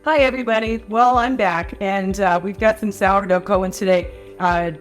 Hi, everybody. Well, I'm back, and we've got some sourdough going today.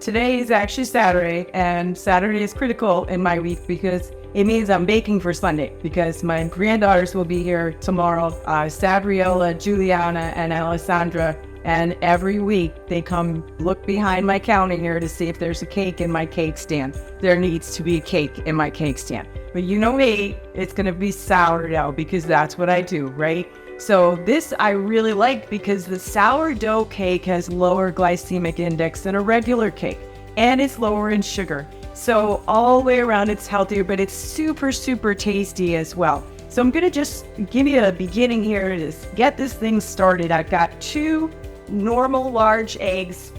Today is actually Saturday, and Saturday is critical in my week because it means I'm baking for Sunday because my granddaughters will be here tomorrow, Sabriella, Juliana, and Alessandra, and every week they come look behind my counter here to see if there's a cake in my cake stand. There needs to be a cake in my cake stand. But you know me, it's going to be sourdough because that's what I do, right? So this I really like because the sourdough cake has lower glycemic index than a regular cake, and it's lower in sugar. So all the way around it's healthier, but it's super, super tasty as well. So I'm gonna just give you a beginning here to get this thing started. I've got 2 normal large eggs,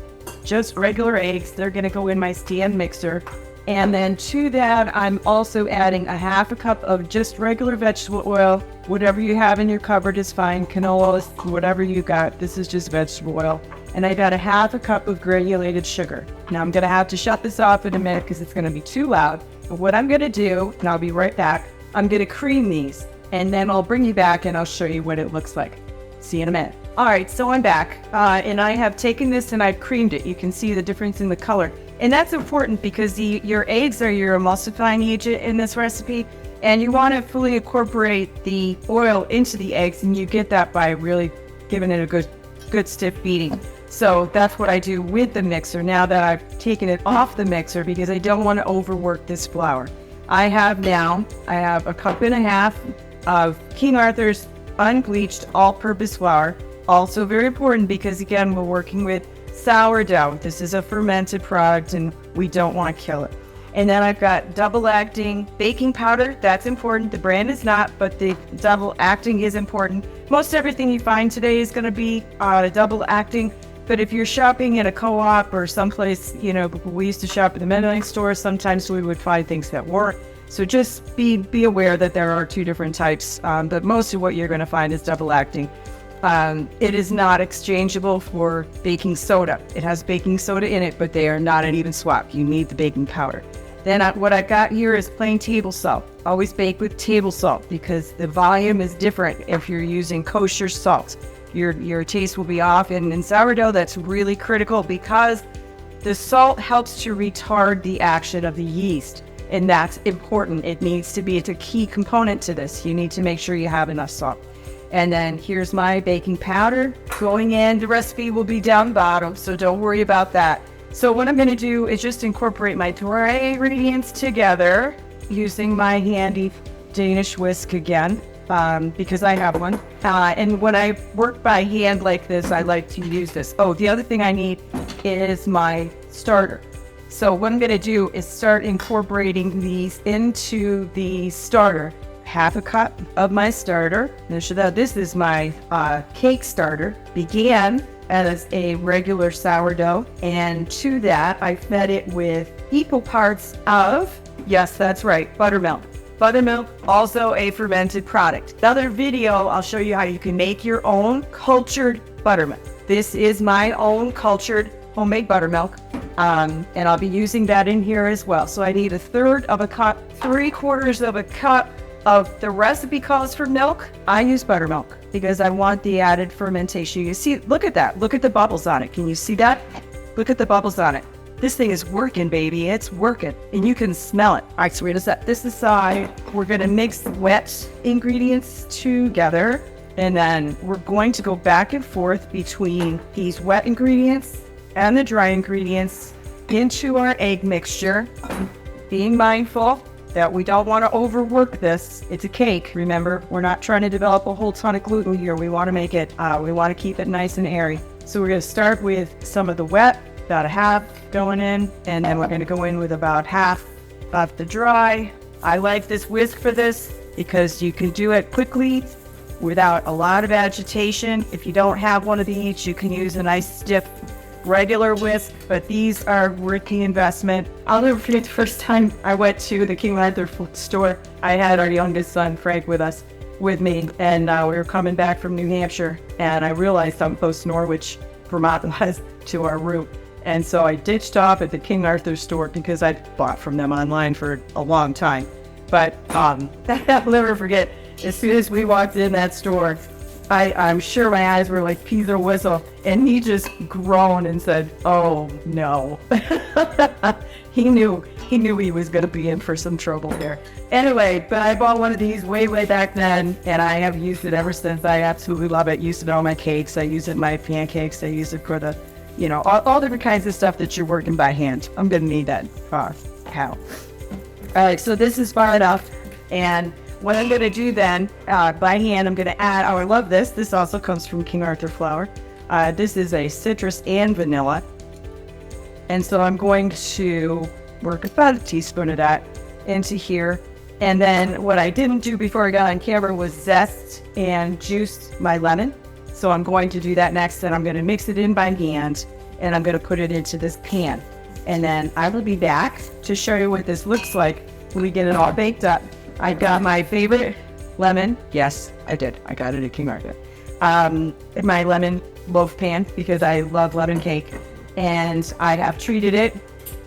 just regular eggs. They're gonna go in my stand mixer. And then to that, I'm also adding a half a cup of just regular vegetable oil. Whatever you have in your cupboard is fine. Canola, whatever you got. This is just vegetable oil. And I got a half a cup of granulated sugar. Now I'm gonna have to shut this off in a minute because it's gonna be too loud. But what I'm gonna do, and I'll be right back, I'm gonna cream these. And then I'll bring you back and I'll show you what it looks like. See you in a minute. All right, so I'm back. And I have taken this and I've creamed it. You can see the difference in the color. And that's important because your eggs are your emulsifying agent in this recipe, and you want to fully incorporate the oil into the eggs, and you get that by really giving it a good stiff beating. So that's what I do with the mixer now that I've taken it off the mixer because I don't want to overwork this flour. I have a cup and a half of King Arthur's unbleached all-purpose flour. Also very important because, again, we're working with sourdough. This is a fermented product and we don't want to kill it. And then I've got double acting baking powder. That's important. The brand is not, but the double acting is important. Most everything you find today is going to be double acting. But if you're shopping in a co-op or someplace, we used to shop at the Mennonite store, sometimes we would find things that weren't. So just be aware that there are 2 different types, but most of what you're going to find is double acting. It is not exchangeable for baking soda. It has baking soda in it, but they are not an even swap. You need the baking powder. Then what I've got here is plain table salt. Always bake with table salt because the volume is different if you're using kosher salt. Your taste will be off. And in sourdough, that's really critical because the salt helps to retard the action of the yeast. And that's important. It's a key component to this. You need to make sure you have enough salt. And then here's my baking powder going in. The recipe will be down bottom, so don't worry about that. So what I'm gonna do is just incorporate my dry ingredients together using my handy Danish whisk again, because I have one. And when I work by hand like this, I like to use this. Oh, the other thing I need is my starter. So what I'm gonna do is start incorporating these into the starter. Half a cup of my starter. This is my cake starter. Began as a regular sourdough, and to that I fed it with equal parts of, yes, that's right, buttermilk. Buttermilk, also a fermented product. Another video, I'll show you how you can make your own cultured buttermilk. This is my own cultured homemade buttermilk. And I'll be using that in here as well. So I need 1/3 of a cup, 3/4 of a cup of the recipe calls for milk. I use buttermilk because I want the added fermentation. You see, look at that. Look at the bubbles on it. Can you see that? Look at the bubbles on it. This thing is working, baby. It's working. And you can smell it. All right, so we're going to set this aside. We're going to mix wet ingredients together. And then we're going to go back and forth between these wet ingredients and the dry ingredients into our egg mixture, being mindful that we don't want to overwork this. It's a cake, remember? We're not trying to develop a whole ton of gluten here. We want to keep it nice and airy. So we're going to start with some of the wet, about a half going in, and then we're going to go in with about half of the dry. I like this whisk for this because you can do it quickly without a lot of agitation. If you don't have one of these, you can use a nice stiff regular whisk, but these are worth the investment. I'll never forget the first time I went to the King Arthur store. I had our youngest son, Frank, with me, and we were coming back from New Hampshire, and I realized how close Norwich, Vermont was to our route. And so I ditched off at the King Arthur store because I'd bought from them online for a long time. But I'll never forget, as soon as we walked in that store, I'm sure my eyes were like peas or whistle, and he just groaned and said, "Oh no." He knew he was going to be in for some trouble there. Anyway, but I bought one of these way back then, and I have used it ever since. I absolutely love it. Used it on my cakes. I use it in my pancakes. I use it for the, all different kinds of stuff that you're working by hand. I'm going to need that. How? All right, so this is far enough, and what I'm going to do then, by hand, I'm going to add, I love this. This also comes from King Arthur flour. This is a citrus and vanilla. And so I'm going to work about a teaspoon of that into here. And then what I didn't do before I got on camera was zest and juice my lemon. So I'm going to do that next, and I'm going to mix it in by hand, and I'm going to put it into this pan. And then I will be back to show you what this looks like when we get it all baked up. I got my favorite lemon. Yes, I did. I got it at King Arthur. My lemon loaf pan, because I love lemon cake. And I have treated it.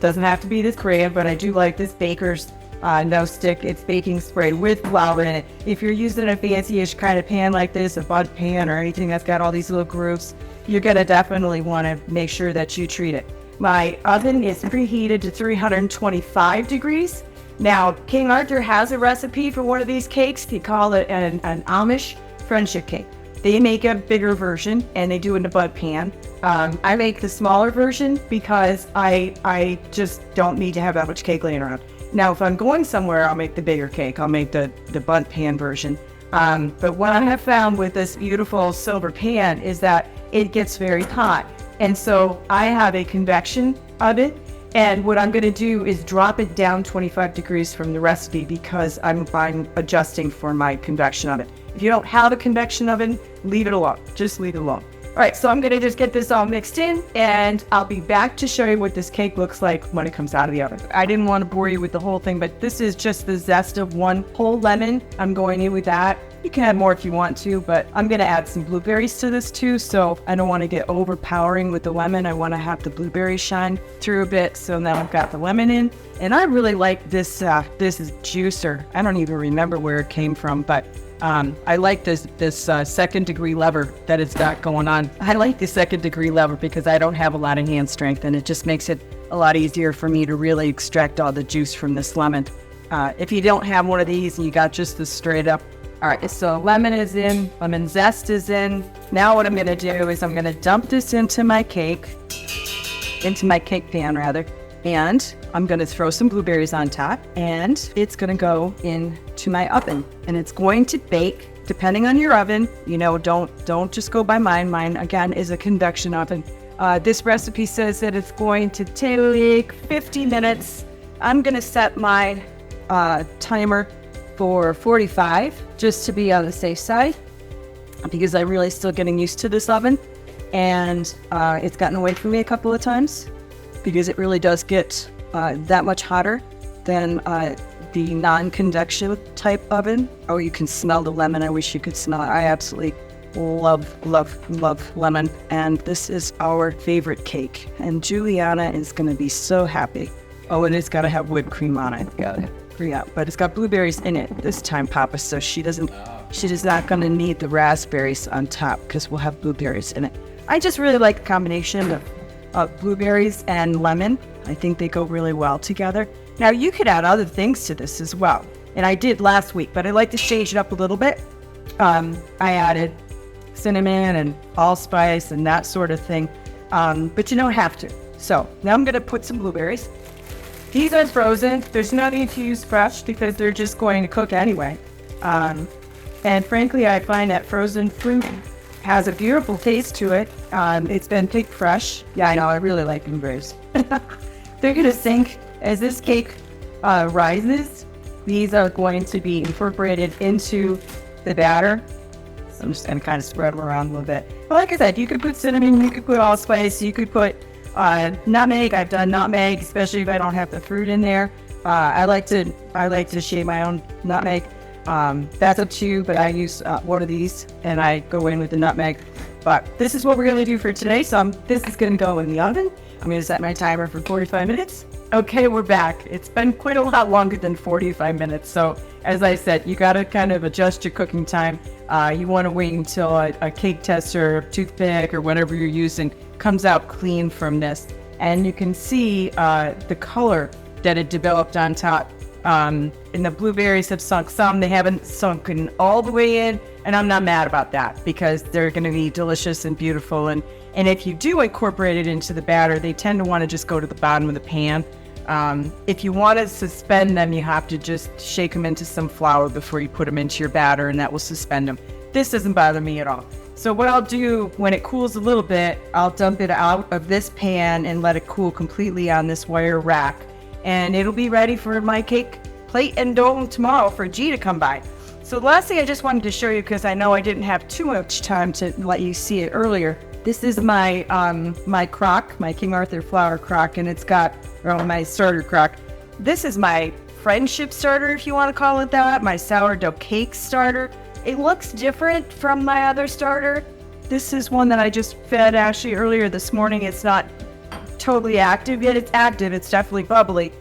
Doesn't have to be this brand, but I do like this Baker's no stick. It's baking spray with flour in it. If you're using a fancy-ish kind of pan like this, a bud pan or anything that's got all these little grooves, you're gonna definitely want to make sure that you treat it. My oven is preheated to 325 degrees. Now, King Arthur has a recipe for one of these cakes. They call it an Amish friendship cake. They make a bigger version, and they do it in a bud pan. I make the smaller version because I just don't need to have that much cake laying around. Now, if I'm going somewhere, I'll make the bigger cake. I'll make the bud pan version. But what I have found with this beautiful silver pan is that it gets very hot. And so I have a convection oven. And what I'm going to do is drop it down 25 degrees from the recipe because I'm adjusting for my convection oven. If you don't have a convection oven, leave it alone. Just leave it alone. All right, so I'm going to just get this all mixed in, and I'll be back to show you what this cake looks like when it comes out of the oven. I didn't want to bore you with the whole thing, but this is just the zest of one whole lemon. I'm going in with that. You can add more if you want to, but I'm going to add some blueberries to this too, so I don't want to get overpowering with the lemon. I want to have the blueberries shine through a bit, so now I've got the lemon in. And I really like this, this is juicer. I don't even remember where it came from, but I like this second degree lever that it's got going on. I like the second degree lever because I don't have a lot of hand strength, and it just makes it a lot easier for me to really extract all the juice from this lemon. If you don't have one of these and you got just the straight up. All right, so lemon is in, lemon zest is in. Now what I'm going to do is I'm going to dump this into my cake pan rather. And I'm going to throw some blueberries on top, and it's going to go into my oven, and it's going to bake depending on your oven. Don't just go by mine. Mine again is a convection oven. This recipe says that it's going to take 50 minutes. I'm going to set my timer for 45 just to be on the safe side because I'm really still getting used to this oven, and it's gotten away from me a couple of times because it really does get that much hotter than the non-convection type oven. Oh, you can smell the lemon. I wish you could smell it. I absolutely love lemon. And this is our favorite cake. And Juliana is going to be so happy. Oh, and it's got to have whipped cream on it. Yeah, but it's got blueberries in it this time, Papa. So she is not going to need the raspberries on top because we'll have blueberries in it. I just really like the combination of blueberries and lemon. I think they go really well together. Now you could add other things to this as well. And I did last week, but I like to change it up a little bit. I added cinnamon and allspice and that sort of thing. But you don't have to. So now I'm going to put some blueberries. These are frozen. There's no need to use fresh because they're just going to cook anyway. And frankly, I find that frozen fruit has a beautiful taste to it. It's been picked fresh. Yeah, I know. I really like blueberries. They're going to sink as this cake rises. These are going to be incorporated into the batter. So I'm just going to kind of spread them around a little bit. But like I said, you could put cinnamon, you could put allspice, you could put nutmeg. I've done nutmeg, especially if I don't have the fruit in there. I like to shape my own nutmeg. That's up to you, but I use one of these and I go in with the nutmeg. But this is what we're going to do for today. So this is going to go in the oven. I'm going to set my timer for 45 minutes. Okay, we're back. It's been quite a lot longer than 45 minutes. So as I said, you got to kind of adjust your cooking time. You want to wait until a cake tester, toothpick, or whatever you're using comes out clean from this. And you can see the color that it developed on top. And the blueberries have sunk some. They haven't sunken all the way in. And I'm not mad about that because they're going to be delicious and beautiful. And if you do incorporate it into the batter, they tend to want to just go to the bottom of the pan. If you want to suspend them, you have to just shake them into some flour before you put them into your batter, and that will suspend them. This doesn't bother me at all. So what I'll do when it cools a little bit, I'll dump it out of this pan and let it cool completely on this wire rack. And it'll be ready for my cake plate and dome tomorrow for G to come by. So the last thing I just wanted to show you, because I know I didn't have too much time to let you see it earlier. This is my my crock, my King Arthur flour crock, and it's got my starter crock. This is my friendship starter, if you want to call it that, my sourdough cake starter. It looks different from my other starter. This is one that I just fed Ashley earlier this morning. It's not totally active yet. It's active, it's definitely bubbly,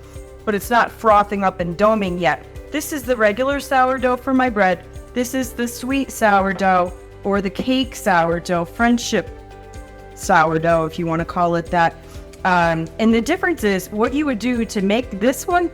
but it's not frothing up and doming yet. This is the regular sourdough for my bread. This is the sweet sourdough, or the cake sourdough, friendship sourdough, if you want to call it that. And the difference is, what you would do to make this one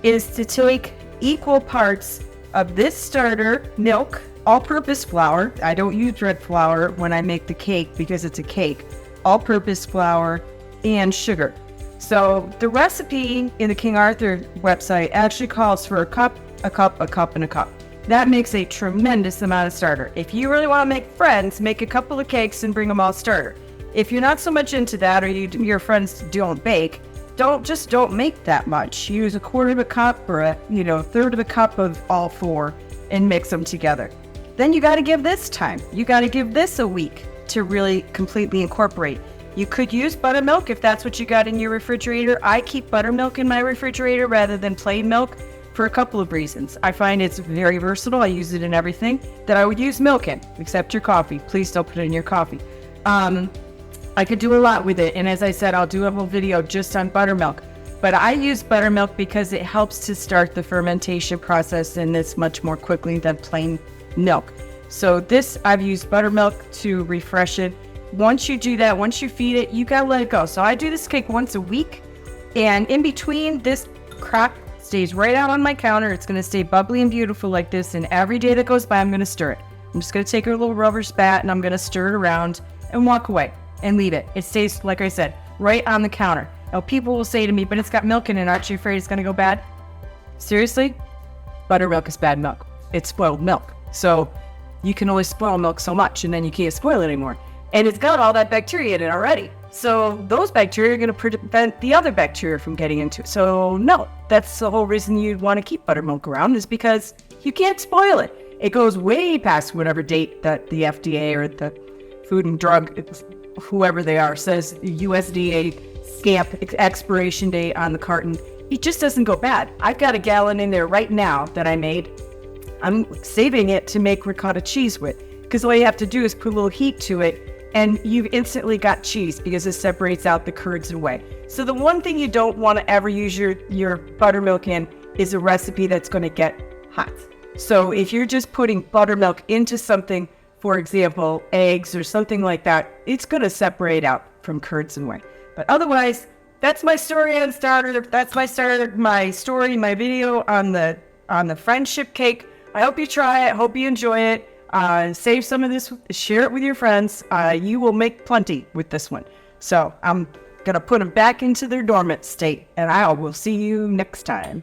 is to take equal parts of this starter milk, all-purpose flour. I don't use red flour when I make the cake because it's a cake. All-purpose flour and sugar. So the recipe in the King Arthur website actually calls for a cup, a cup, a cup, and a cup. That makes a tremendous amount of starter. If you really want to make friends, make a couple of cakes and bring them all starter. If you're not so much into that, or your friends don't bake, don't make that much. Use a quarter of a cup or a third of a cup of all four and mix them together. Then you got to give this time. You got to give this a week to really completely incorporate. You could use buttermilk if that's what you got in your refrigerator. I keep buttermilk in my refrigerator rather than plain milk for a couple of reasons. I find it's very versatile. I use it in everything that I would use milk in, except your coffee. Please don't put it in your coffee. I could do a lot with it, and as I said, I'll do a whole video just on buttermilk. But I use buttermilk because it helps to start the fermentation process in this much more quickly than plain milk. So this, I've used buttermilk to refresh it. Once you do that, once you feed it, you gotta let it go. So I do this cake once a week, and in between, this crock stays right out on my counter. It's gonna stay bubbly and beautiful like this, and every day that goes by, I'm gonna stir it. I'm just gonna take a little rubber spat and I'm gonna stir it around and walk away and leave it. It stays, like I said, right on the counter. Now people will say to me, but it's got milk in it, aren't you afraid it's gonna go bad? Seriously? Buttermilk is bad milk. It's spoiled milk. So you can only spoil milk so much, and then you can't spoil it anymore. And it's got all that bacteria in it already. So those bacteria are going to prevent the other bacteria from getting into it. So no, that's the whole reason you'd want to keep buttermilk around, is because you can't spoil it. It goes way past whatever date that the FDA or the Food and Drug, whoever they are, says USDA stamp expiration date on the carton. It just doesn't go bad. I've got a gallon in there right now that I made. I'm saving it to make ricotta cheese with, because all you have to do is put a little heat to it, and you've instantly got cheese because it separates out the curds away. So the one thing you don't want to ever use your buttermilk in is a recipe that's going to get hot. So if you're just putting buttermilk into something, for example, eggs or something like that, it's going to separate out from curds and whey. But otherwise, that's my story on starter. That's my story, my video on the friendship cake. I hope you try it. Hope you enjoy it. Save some of this, share it with your friends. You will make plenty with this one. So I'm going to put them back into their dormant state, and I will see you next time.